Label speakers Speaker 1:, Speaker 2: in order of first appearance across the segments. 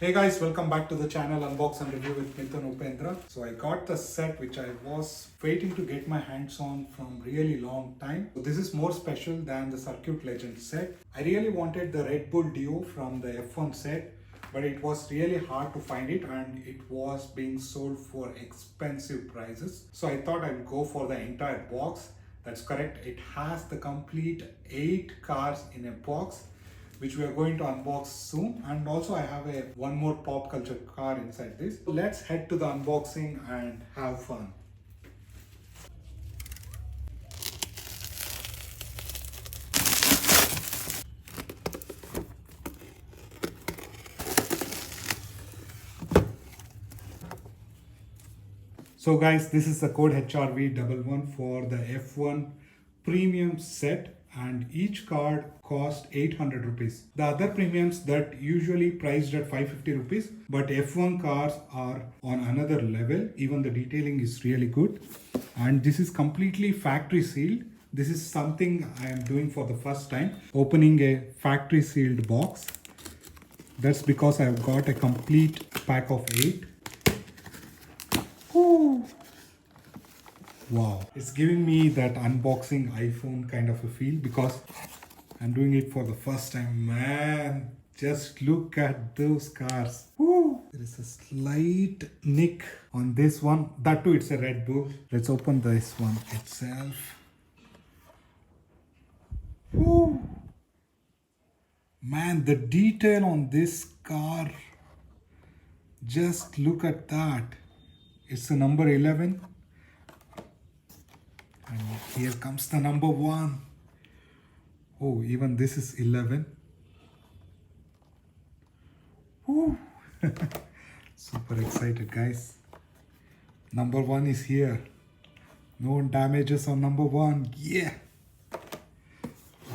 Speaker 1: Hey guys, welcome back to the channel Unbox and Review with Mithun Upendra. So I got the set which I was waiting to get my hands on from really long time. So this is more special than the Circuit Legend set. I really wanted the Red Bull Duo from the F1 set, but it was really hard to find it and it was being sold for expensive prices. So I thought I would go for the entire box. That's correct, it has the complete 8 cars in a box, which we are going to unbox soon. And also I have one more pop culture car inside this. So let's head to the unboxing and have fun. So guys, this is the code HRV11 for the F1 premium set, and each card cost 800 rupees. The other premiums that usually priced at 550 rupees, but F1 cars are on another level. Even the detailing is really good, and this is completely factory sealed. This is something I am doing for the first time, opening a factory sealed box. That's because I've got a complete pack of 8. Ooh. Wow, it's giving me that unboxing iPhone kind of a feel because I'm doing it for the first time. Man, just look at those cars. Woo. There is a slight nick on this one. That too, it's a Red Bull. Let's open this one itself. Woo. Man, the detail on this car, just look at that. It's the number 11. And here comes the number 1. Oh, even this is 11. Woo. Super excited, guys. Number 1 is here. No damages on number 1. Yeah.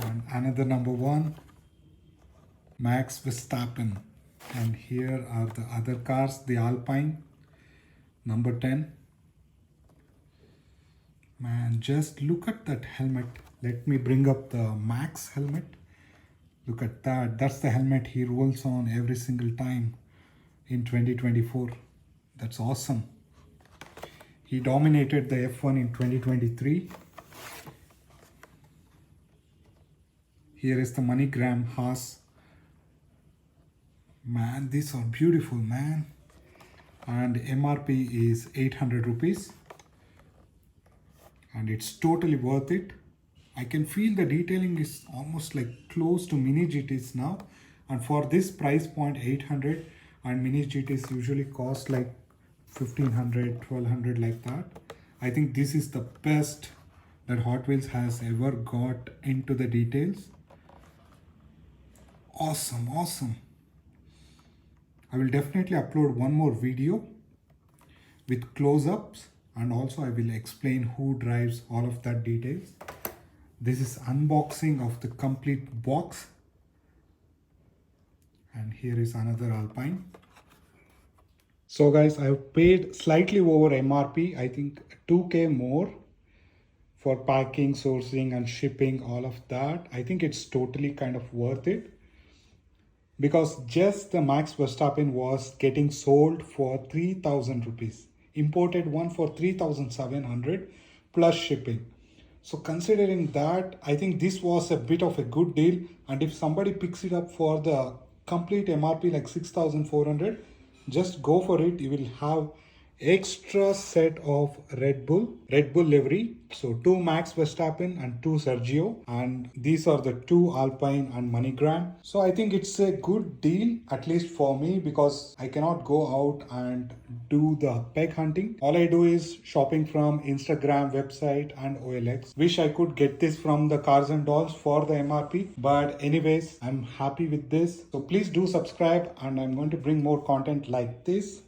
Speaker 1: And another number 1. Max Verstappen. And here are the other cars. The Alpine. Number 10. Man, just look at that helmet. Let me bring up the Max helmet. Look at that. That's the helmet he rolls on every single time in 2024. That's awesome. He dominated the F1 in 2023. Here is the MoneyGram Haas. Man, these are beautiful, man. And MRP is 800 rupees. And it's totally worth it. I can feel the detailing is almost like close to mini GTs now. And for this price point, 800, and mini GTs usually cost like 1500, 1200 like that. I think this is the best that Hot Wheels has ever got into the details. Awesome, awesome. I will definitely upload one more video with close-ups, and also I will explain who drives all of that details. This is unboxing of the complete box. And here is another Alpine. So guys, I have paid slightly over MRP, I think 2k more for packing, sourcing and shipping, all of that. I think it's totally kind of worth it, because just the Max Verstappen was getting sold for 3000 rupees. Imported one for 3700 plus shipping. So considering that, I think this was a bit of a good deal. And if somebody picks it up for the complete MRP like 6400, just go for it. You will have extra set of Red Bull livery. So 2 Max Verstappen and 2 Sergio, and these are the 2 Alpine and MoneyGram. So I think it's a good deal, at least for me, because I cannot go out and do the peg hunting. All I do is shopping from Instagram, website and OLX. Wish I could get this from the Cars and Dolls for the MRP, but anyways, I'm happy with this. So please do subscribe, and I'm going to bring more content like this.